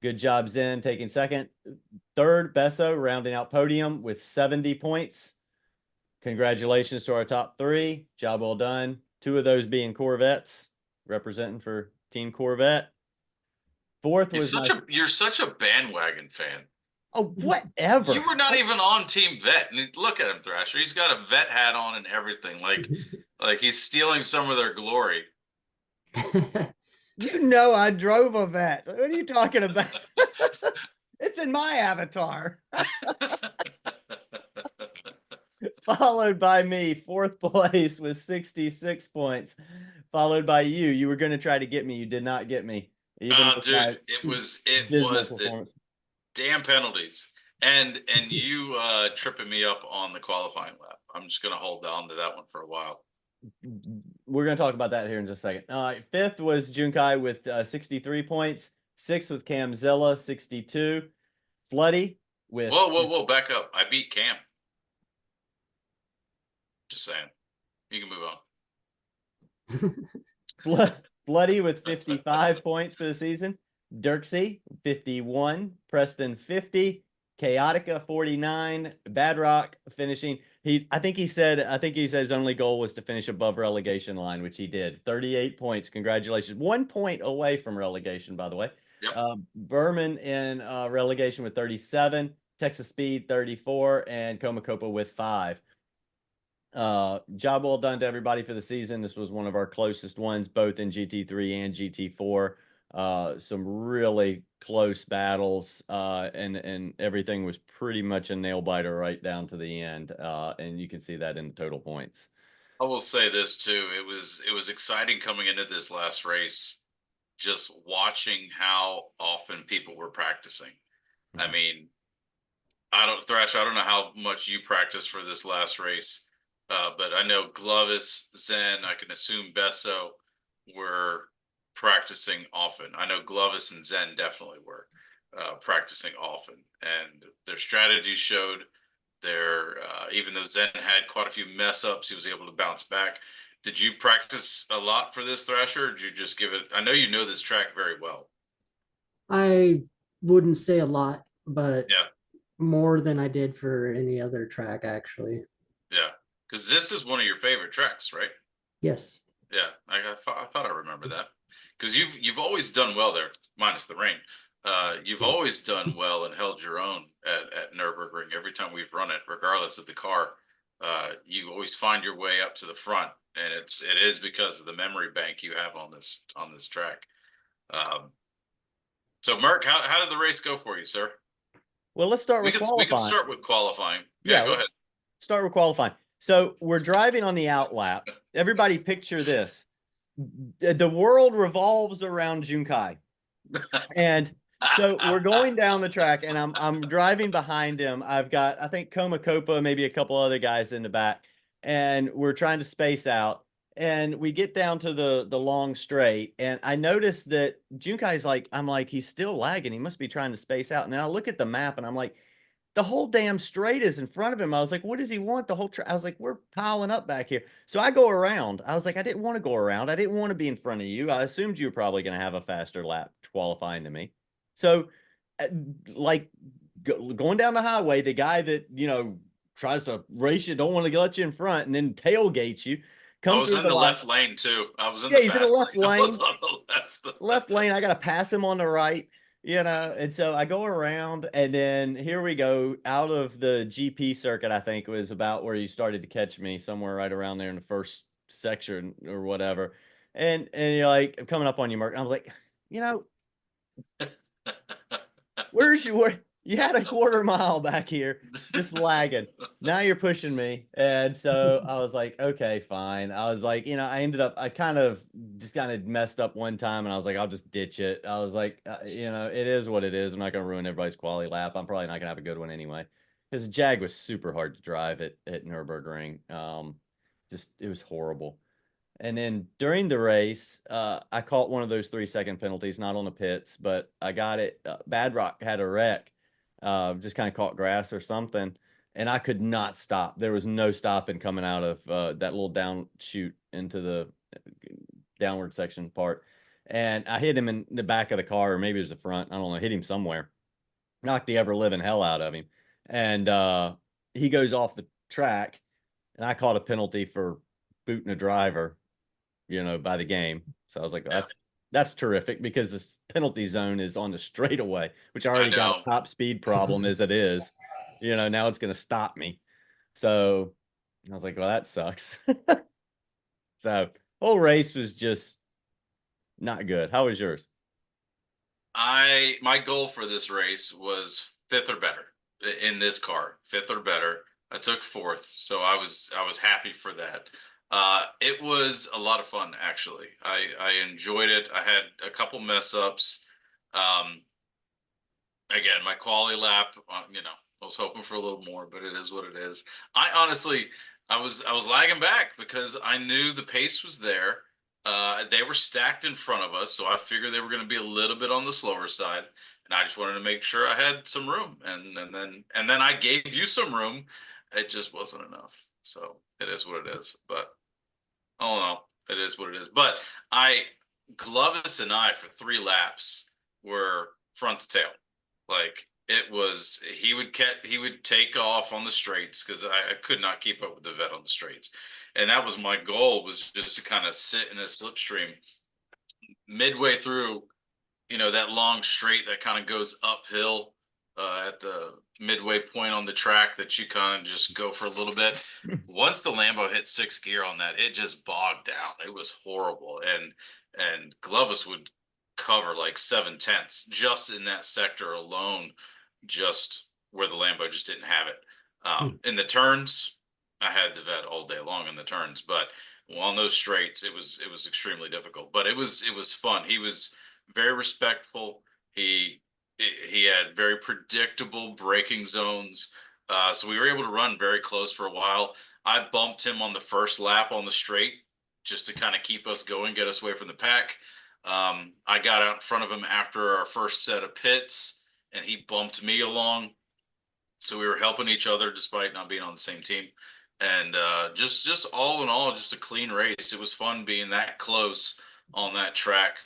Good job, Zen, taking second. Third, Besso rounding out podium with 70 points. Congratulations to our top 3. Job well done. 2 of those being Corvettes, representing for Team Corvette. Fourth was you're such a bandwagon fan. Oh, whatever. You were not even on Team Vet. And look at him, Thrasher. He's got a vet hat on and everything. Like he's stealing some of their glory. You know I drove a vet. What are you talking about? It's in my avatar. Followed by me, 4th place with 66 points. Followed by you. You were going to try to get me. You did not get me. Dude, it was the damn penalties and you tripping me up on the qualifying lap. I'm just going to hold on to that one for a while. We're going to talk about that here in just a second. 5th was Junkai with 63 points. 6th with Camzilla, 62. Floody with... Whoa, back up. I beat Cam. Just saying. You can move on. Floody with 55 points for the season. Dirksey, 51. Preston, 50. Chaotica, 49. Bad Rock finishing... I think he said his only goal was to finish above relegation line, which he did. 38 points. Congratulations. 1 point away from relegation, by the way. Yep. Berman in relegation with 37. Texas Speed, 34. And Comacopa with 5. Job well done to everybody for the season. This was one of our closest ones, both in GT3 and GT4. Some really close battles, and everything was pretty much a nail biter right down to the end. And you can see that in the total points. I will say this too. It was exciting coming into this last race, just watching how often people were practicing. Mm-hmm. I mean, Thrash, I don't know how much you practiced for this last race. But I know Glovis, Zen, I can assume Besso were practicing often. I know Glovis and Zen definitely were. practicing often, and their strategies showed. Their even though Zen had quite a few mess ups, he was able to bounce back. Did you practice a lot for this Thrasher, or did you just give it? I know you know this track very well. I wouldn't say a lot, but Yeah, more than I did for any other track, actually. yeah, because this is one of your favorite tracks, right? Yes. Yeah, I thought I remember that because you've always done well there, minus the rain. You've always done well and held your own at Nurburgring every time we've run it, regardless of the car. You always find your way up to the front, and it is because of the memory bank you have on this track. Um, so, Merck, how did the race go for you, sir? Well, let's start We with can qualifying. start with qualifying. Yeah, Go ahead. let's start with qualifying. So we're driving on the outlap. Everybody picture this. The world revolves around Junkai. And so we're going down the track and I'm driving behind him. I've got, I think, Komakopa, maybe a couple other guys in the back, and we're trying to space out. And we get down to the long straight, and I noticed that Junkai's like, I'm like, he's still lagging. He must be trying to space out. And then I look at the map and I'm like, the whole damn straight is in front of him. I was like, what does he want? The whole I was like, we're piling up back here. So I go around. I was like, I didn't want to go around. I didn't want to be in front of you. I assumed you were probably going to have a faster lap qualifying to me. So, uh, like, going down the highway, the guy that, tries to race you, don't want to let you in front, and then tailgates you. I was in the left lane too. I was in Yeah, the he's in the fast left lane. I lane. was on the left. Left lane. I got to pass him on the right, and so I go around, and then here we go out of the GP circuit. I think it was about where you started to catch me, somewhere right around there in the first section or whatever. And you're like, I'm coming up on you, Mark. I was like, you know, where you had a quarter mile back here just lagging. Now you're pushing me. And so I was like, okay, fine. I was like, I kind of messed up one time, and I was like, I'll just ditch it. I was like, it is what it is. I'm not going to ruin everybody's quality lap. I'm probably not going to have a good one anyway. Because Jag was super hard to drive at Nürburgring. It was horrible. And then during the race, I caught one of those 3-second penalties, not on the pits, but I got it. Bad Rock had a wreck, just kind of caught grass or something, and I could not stop. There was no stopping coming out of that little down chute into the downward section part. And I hit him in the back of the car, or maybe it was the front. I don't know. Hit him somewhere, knocked the ever living hell out of him, and he goes off the track, and I caught a penalty for booting a driver, by the game. So I was like, that's terrific, because this penalty zone is on the straightaway, which I already got a top speed problem as it is. Now it's going to stop me. So I was like, well, that sucks. So whole race was just not good. How was yours? My goal for this race was fifth or better in this car, fifth or better. I took fourth, so I was happy for that. It was a lot of fun, actually. I enjoyed it. I had a couple mess ups. Again, my quality lap, I was hoping for a little more, but it is what it is. I honestly, I was lagging back because I knew the pace was there. They were stacked in front of us, so I figured they were going to be a little bit on the slower side, and I just wanted to make sure I had some room. And then I gave you some room. It just wasn't enough. So it is what it is. But oh no, it is what it is. But Glovis and I for 3 laps were front to tail. Like it was, he would take off on the straights because I could not keep up with the vet on the straights, and that was my goal, was just to kind of sit in a slipstream midway through, that long straight that kind of goes uphill at the midway point on the track that you kind of just go for a little bit. Once the Lambo hit 6th gear on that, it just bogged down. It was horrible, and Glovis would cover like 7/10 just in that sector alone, just where the Lambo just didn't have it. In the turns, I had the vet all day long in the turns, but on those straights, it was extremely difficult. But it was fun. He was very respectful. He had very predictable braking zones, so we were able to run very close for a while. I bumped him on the first lap on the straight just to kind of keep us going, get us away from the pack. I got out in front of him after our first set of pits, and he bumped me along. So we were helping each other despite not being on the same team. And just all in all, just a clean race. It was fun being that close on that track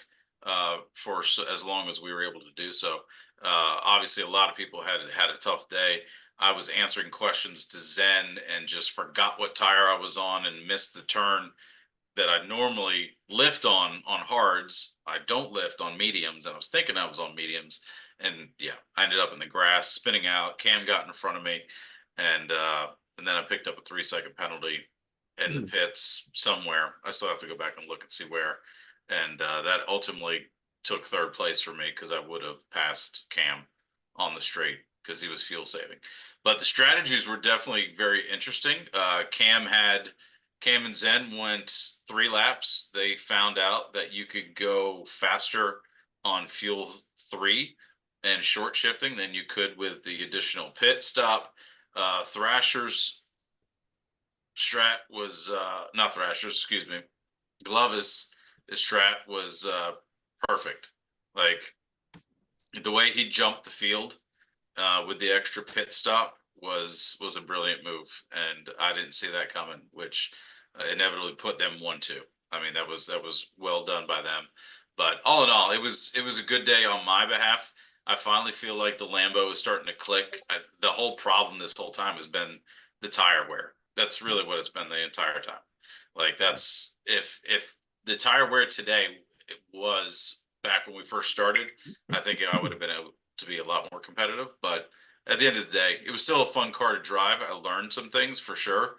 for as long as we were able to do so. Obviously, a lot of people had a tough day. I was answering questions to Zen and just forgot what tire I was on and missed the turn that I normally lift on hards. I don't lift on mediums, and I was thinking I was on mediums, and yeah, I ended up in the grass, spinning out. Cam got in front of me, and then I picked up a 3-second penalty in the pits somewhere. I still have to go back and look and see where, and that ultimately took third place for me because I would have passed Cam on the straight because he was fuel saving. But the strategies were definitely very interesting. Cam and Zen went 3 laps. They found out that you could go faster on fuel 3 and short shifting than you could with the additional pit stop. Thrasher's strat was not Thrasher's, excuse me. Glovis' strat was perfect. Like the way he jumped the field with the extra pit stop was a brilliant move, and I didn't see that coming, which inevitably put them 1-2. I mean, that was well done by them. But all in all, it was a good day on my behalf. I finally feel like the Lambo is starting to click. The whole problem this whole time has been the tire wear. That's really what it's been the entire time. Like that's if the tire wear today was back when we first started, I think I would have been able to be a lot more competitive. But at the end of the day, it was still a fun car to drive. I learned some things for sure.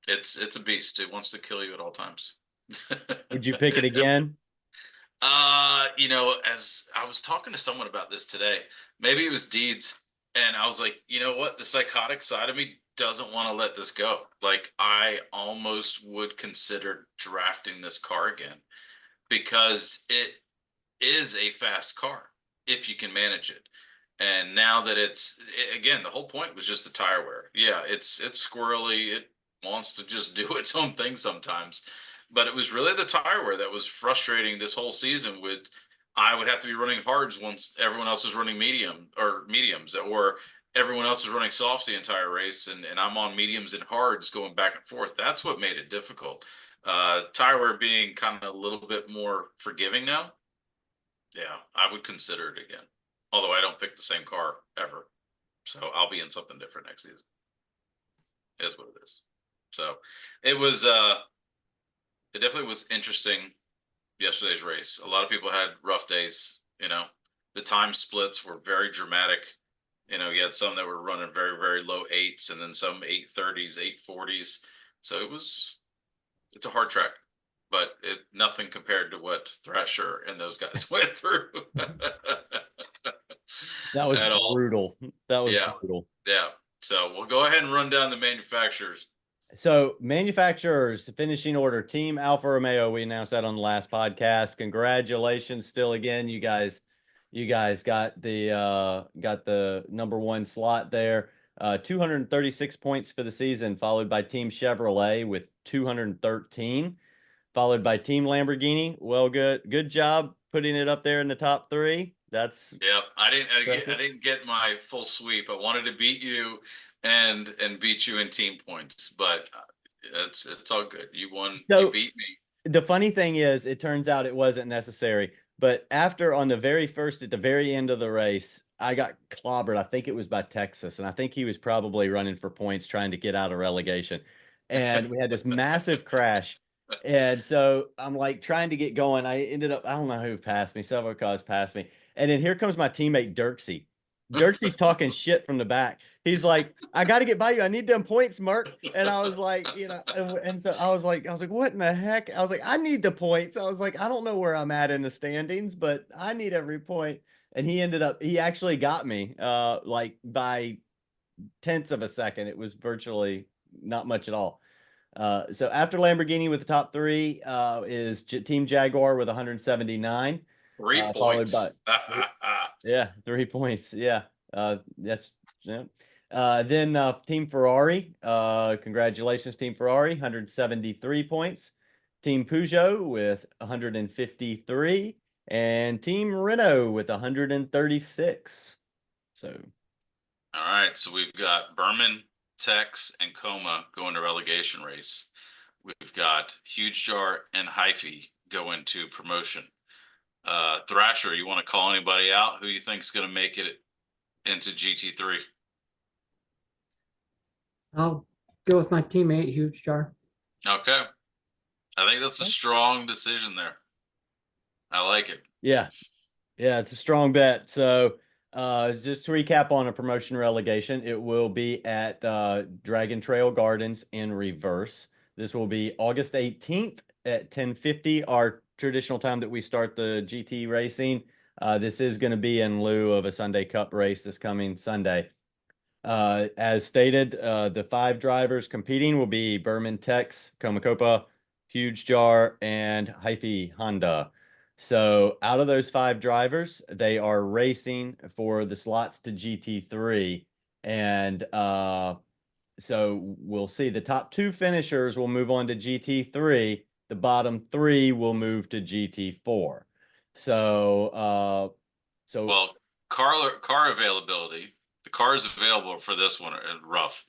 It's a beast. It wants to kill you at all times. Would you pick it again? As I was talking to someone about this today, maybe it was Deeds, and I was like, you know what? The psychotic side of me doesn't want to let this go. Like, I almost would consider drafting this car again because it is a fast car if you can manage it. And now that again, the whole point was just the tire wear. Yeah, it's squirrely. It wants to just do its own thing sometimes. But it was really the tire wear that was frustrating this whole season. I would have to be running hards once everyone else was running mediums, or everyone else is running softs the entire race, and I'm on mediums and hards going back and forth. That's what made it difficult. Tire wear being kind of a little bit more forgiving now. Yeah, I would consider it again. Although I don't pick the same car ever. So I'll be in something different next season. It is what it is. So it definitely was interesting yesterday's race. A lot of people had rough days, The time splits were very dramatic. You had some that were running very, very low 8s and then some 830s, 840s. So it's a hard track, but nothing compared to what Thrasher and those guys went through. That was brutal. That was brutal. Yeah. So we'll go ahead and run down the manufacturers. So manufacturers, finishing order, Team Alfa Romeo. We announced that on the last podcast. Congratulations, still again, you guys got the number 1 slot there. 236 points for the season, followed by Team Chevrolet with 213, followed by Team Lamborghini. Well, good job putting it up there in the top 3. That's I didn't get my full sweep. I wanted to beat you and beat you in team points, but it's all good. You won. So, you beat me. The funny thing is, it turns out it wasn't necessary. But at the very end of the race, I got clobbered. I think it was by Texas, and I think he was probably running for points trying to get out of relegation. And we had this massive crash. And so I'm like trying to get going. I don't know who passed me. Several cars passed me. And then here comes my teammate Dirksey. Dirksey's talking shit from the back. He's like, I got to get by you. I need them points, Mark. And I was like, and so I was like, what in the heck? I was like, I need the points. I was like, I don't know where I'm at in the standings, but I need every point. And he actually got me, like by tenths of a second. It was virtually not much at all. So after Lamborghini with the top 3 is Team Jaguar with 179. 3 points. Yeah, 3 points. Yeah. Then Team Ferrari. Congratulations, Team Ferrari, 173 points. Team Peugeot with 153. and Team Renault with 136. So, All right, so we've got Berman, Tex, and Coma going to relegation race. We've got Huge Jar and Hyphy go into promotion. Thrasher, you want to call anybody out? Who you think's going to make it into GT3? I'll go with my teammate, Huge Jar. Okay, I think that's a strong decision there. I like it. yeah. Yeah, it's a strong bet. So, just to recap on a promotion relegation, it will be at Dragon Trail Gardens in reverse. This will be August 18th at 10:50, our traditional time that we start the GT racing. This is going to be in lieu of a Sunday Cup race this coming Sunday. As stated, the 5 drivers competing will be Berman Tex, Komakopa, Huge Jar, and Hyphy Honda. So out of those 5 drivers, they are racing for the slots to GT3. And so we'll see the top 2 finishers will move on to GT3. The bottom 3 will move to GT4. Well, car availability. The cars available for this one are rough.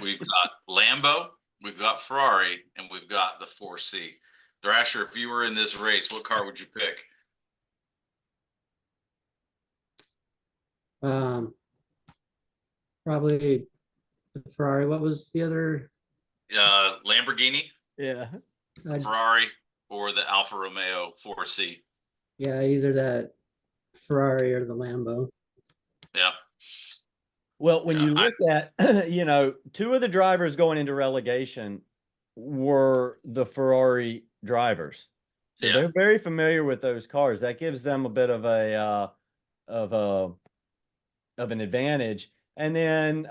We've got Lambo, we've got Ferrari, and we've got the 4C. Thrasher, if you were in this race, what car would you pick? Probably the Ferrari. What was the other? Lamborghini, yeah. Ferrari, or the Alfa Romeo 4C. Yeah, either that Ferrari or the Lambo. Yeah. Well, when you look at, 2 of the drivers going into relegation were the Ferrari drivers. So they're very familiar with those cars. That gives them a bit of an advantage. And then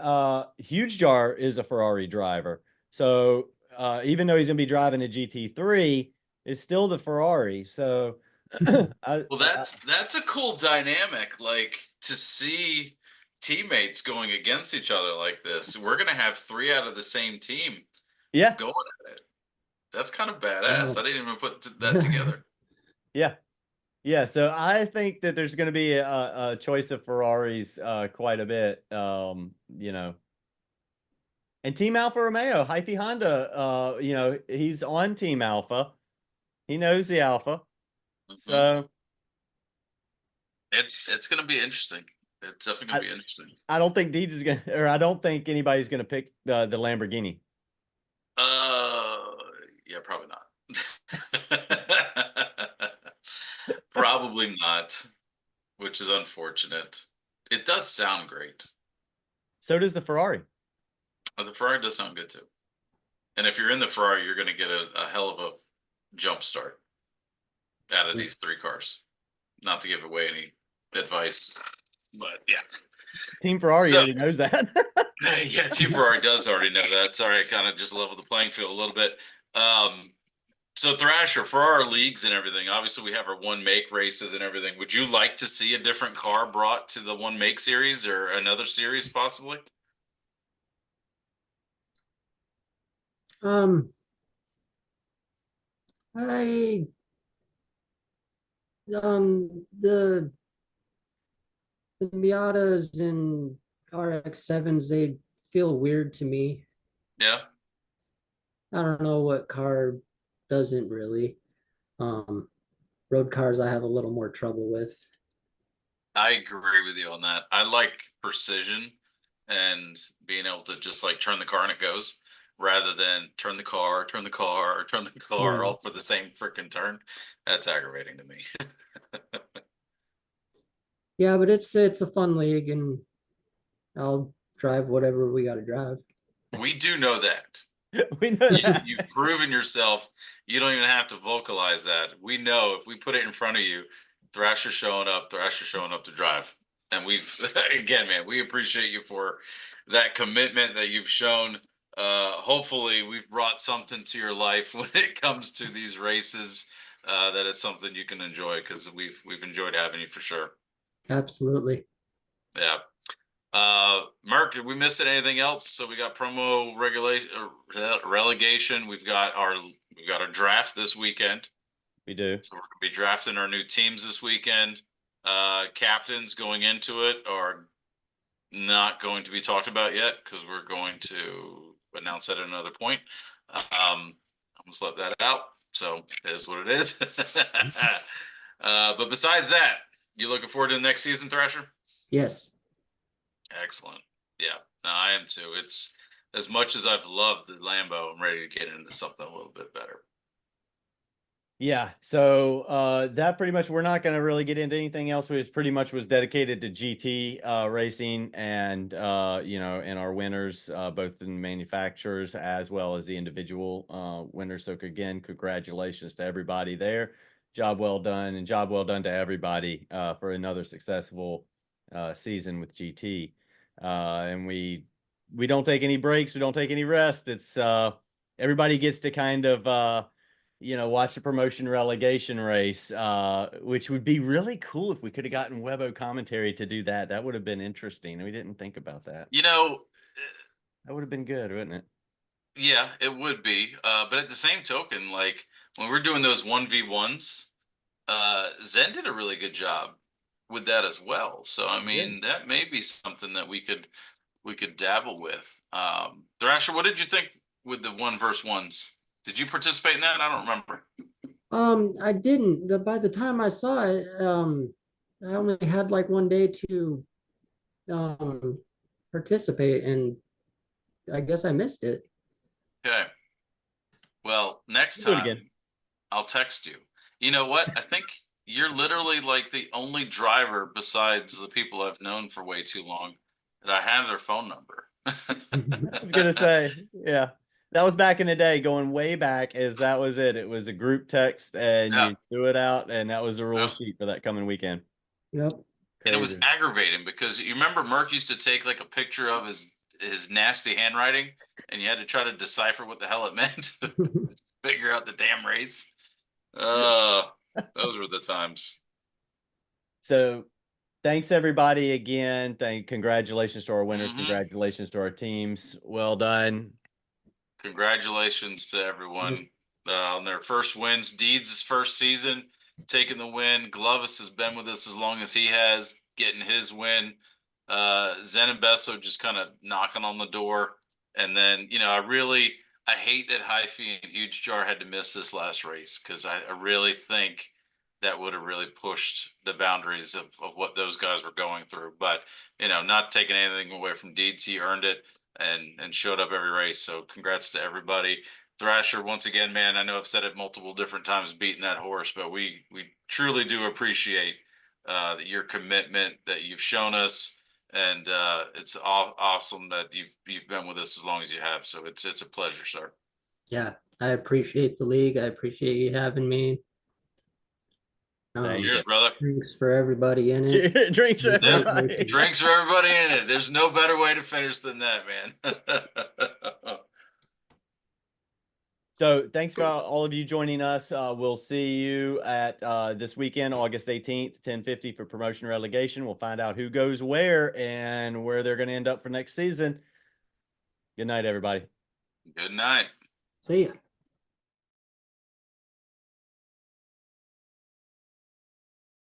Huge Jar is a Ferrari driver. So even though he's going to be driving a GT3, it's still the Ferrari. So well, that's a cool dynamic, like to see teammates going against each other like this. We're gonna have 3 out of the same team going at it. That's kind of badass. I didn't even put that together. Yeah, so I think that there's going to be a choice of Ferraris quite a bit, And Team Alfa Romeo, Hyphy Honda, he's on Team Alpha. He knows the Alpha. So it's going to be interesting. It's definitely going to be interesting. I don't think Deeds is going to, or I don't think anybody's going to pick the Lamborghini. Yeah, probably not. Probably not, which is unfortunate. It does sound great. So does the Ferrari. The Ferrari does sound good too. And if you're in the Ferrari, you're going to get a hell of a jump start out of these 3 cars. Not to give away any advice, but yeah. Team Ferrari already knows that. Yeah, Team Ferrari does already know that. Sorry, I kind of just leveled the playing field a little bit. So Thrasher, for our leagues and everything, obviously we have our one make races and everything. Would you like to see a different car brought to the one make series or another series possibly? The Miatas and RX-7s, they feel weird to me. Yeah. I don't know what car doesn't really. Road cars I have a little more trouble with. I agree with you on that. I like precision and being able to just like turn the car and it goes, rather than turn the car all for the same freaking turn. That's aggravating to me. Yeah, but it's a fun league, and I'll drive whatever we got to drive. We do know that. We know that. You've proven yourself. You don't even have to vocalize that. We know if we put it in front of you, Thrasher's showing up to drive. And we've, again, man, we appreciate you for that commitment that you've shown. Hopefully we've brought something to your life when it comes to these races, that it's something you can enjoy, because we've enjoyed having you for sure. Absolutely. Yeah. Merc, did we miss anything else? So we got promo regulation, relegation. We've got our draft this weekend. We do. So we're going to be drafting our new teams this weekend. Captains going into it are not going to be talked about yet because we're going to announce that at another point. Almost left that out. So it is what it is. But besides that, you looking forward to the next season, Thrasher? Yes. Excellent. Yeah, no, I am too. It's as much as I've loved the Lambo, I'm ready to get into something a little bit better. Yeah, so that pretty much, we're not going to really get into anything else. It pretty much was dedicated to GT racing and and our winners, both in manufacturers as well as the individual winners. So again, congratulations to everybody there. Job well done, and job well done to everybody for another successful season with GT. And we don't take any breaks, we don't take any rest. It's everybody gets to kind of watch the promotion relegation race, which would be really cool if we could have gotten Webo commentary to do that. That would have been interesting. We didn't think about that. That would have been good, wouldn't it? Yeah, it would be. But at the same token, like when we're doing those 1v1s, Zen did a really good job with that as well. So I mean, that may be something that we could dabble with. Thrasher, what did you think with the 1v1s? Did you participate in that? I don't remember. I didn't. By the time I saw it, I only had like one day to participate, and I guess I missed it. Okay. Well, next time I'll text you. You know what? I think you're literally like the only driver besides the people I've known for way too long that I have their phone number. I was gonna say, yeah. That was back in the day, going way back, that was it. It was a group text and you threw it out, and that was the rule sheet for that coming weekend. Yep. And it was aggravating because you remember Merc used to take like a picture of his nasty handwriting, and you had to try to decipher what the hell it meant to figure out the damn race. Those were the times. So thanks everybody again. Congratulations to our winners. Congratulations to our teams. Well done. Congratulations to everyone on their first wins. Deeds' first season, taking the win. Glovis has been with us as long as he has, getting his win. Zen and Besso just kind of knocking on the door. And then, I hate that Hyphy and Huge Jar had to miss this last race because I really think that would have really pushed the boundaries of what those guys were going through. But, not taking anything away from Deeds, he earned it and showed up every race. So congrats to everybody. Thrasher, once again, man, I know I've said it multiple different times beating that horse, but we truly do appreciate your commitment that you've shown us. And it's awesome that you've been with us as long as you have. So it's a pleasure, sir. Yeah, I appreciate the league. I appreciate you having me. Cheers, brother. Drinks for everybody in it. Drinks for everybody. Drinks for everybody in it. There's no better way to finish than that, man. So thanks for all of you joining us. We'll see you at this weekend, August 18th, 10:50 for promotion relegation. We'll find out who goes where and where they're going to end up for next season. Good night, everybody. Good night. See ya.